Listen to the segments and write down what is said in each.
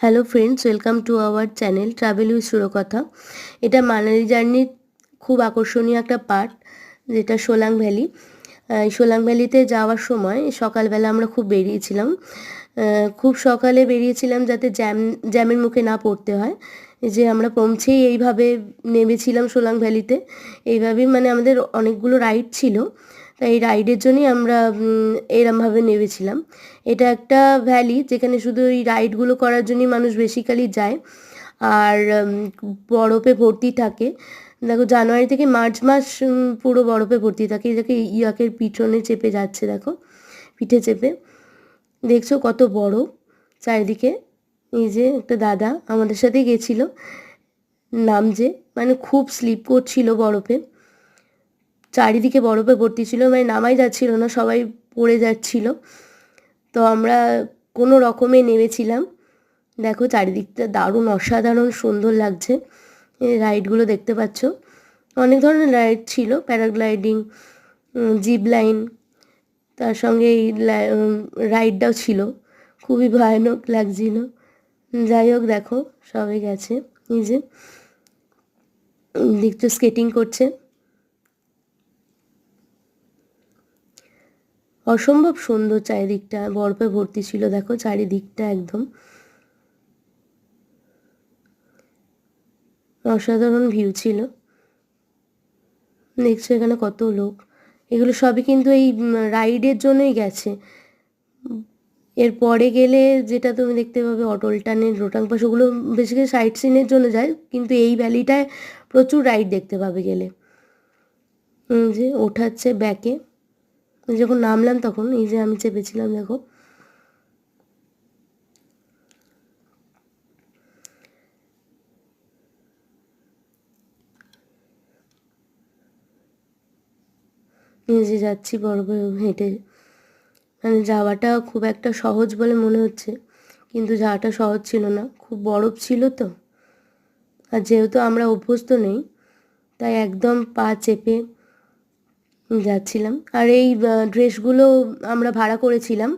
Hello friends, welcome to our channel travel with Surkotha. এটা মানালি জার্নির খুব আকর্ষণীয় একটা পার্ট, যেটা সোলাং ভ্যালি। সোলাং ভ্যালিতে যাওয়ার সময় সকালবেলা আমরা খুব বেরিয়েছিলাম। খুব সকালে বেরিয়েছিলাম যাতে জ্যামের মুখে না পড়তে হয়। এই যে আমরা পৌঁছেই এইভাবে নেমেছিলাম সোলাং ভ্যালিতে। এইভাবেই মানে আমাদের অনেকগুলো রাইড ছিল, তাই এই রাইডের জন্যই আমরা এরমভাবে নেমেছিলাম। এটা একটা ভ্যালি যেখানে শুধু এই রাইডগুলো করার জন্যই মানুষ বেসিক্যালি যায়। আর বরফে ভর্তি থাকে। দেখো, জানুয়ারি থেকে মার্চ মাস পুরো বরফে ভর্তি থাকে। এই দেখো, ইয়াকের পিছনে চেপে যাচ্ছে, দেখো পিঠে চেপে। দেখছো কত বরফ চারিদিকে। এই যে একটা দাদা আমাদের সাথে গেছিলো, নামছে, মানে খুব স্লিপ করছিল বরফে। চারিদিকে বরফে ভর্তি ছিল, মানে নামাই যাচ্ছিল না, সবাই পড়ে যাচ্ছিল। তো আমরা কোনো রকমে নেমেছিলাম। দেখো চারিদিকটা দারুণ অসাধারণ সুন্দর লাগছে। এই রাইডগুলো দেখতে পাচ্ছ, অনেক ধরনের রাইড ছিল, প্যারাগ্লাইডিং, জিপ লাইন, তার সঙ্গে এই রাইডটাও ছিল। খুবই ভয়ানক লাগছিল। যাই হোক, দেখো সবাই গেছে। এই যে দেখছো স্কেটিং করছে, অসম্ভব সুন্দর। চারিদিকটা বরফে ভর্তি ছিল, দেখো চারিদিকটা একদম অসাধারণ ভিউ ছিল। দেখছো এখানে কত লোক, এগুলো সবই কিন্তু এই রাইডের জন্যই গেছে। এরপরে গেলে যেটা তুমি দেখতে পাবে অটল টানেল, রোটাং পাস, ওগুলো বেসিক্যালি সাইট সিনের জন্য যায়, কিন্তু এই ভ্যালিটায় প্রচুর রাইড দেখতে পাবে গেলে। যে ওঠাচ্ছে ব্যাকে, যখন নামলাম তখন এই যে আমি চেপেছিলাম, দেখো এই যে যাচ্ছি বরফে হেঁটে। মানে যাওয়াটা খুব একটা সহজ বলে মনে হচ্ছে, কিন্তু যাওয়াটা সহজ ছিল না, খুব বরফ ছিল তো। আর যেহেতু আমরা অভ্যস্ত নেই, তাই একদম পা চেপে যাচ্ছিলাম। আর এই ড্রেসগুলো আমরা ভাড়া করেছিলাম।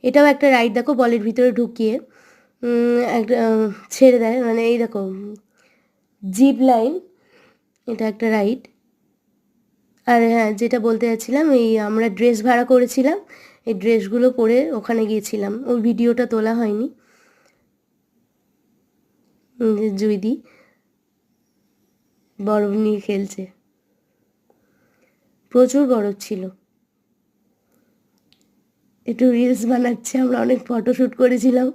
এটাও একটা রাইড, দেখো বলের ভিতরে ঢুকিয়ে একটা ছেড়ে দেয়, মানে এই দেখো জিপ লাইন, এটা একটা রাইড। আর হ্যাঁ, যেটা বলতে যাচ্ছিলাম, এই আমরা ড্রেস ভাড়া করেছিলাম, এই ড্রেসগুলো পরে ওখানে গিয়েছিলাম, ওই ভিডিওটা তোলা হয়নি। যে জুইদি বরফ নিয়ে খেলছে, প্রচুর বরফ ছিল। একটু রিলস বানাচ্ছে, আমরা অনেক ফটোশ্যুট করেছিলাম।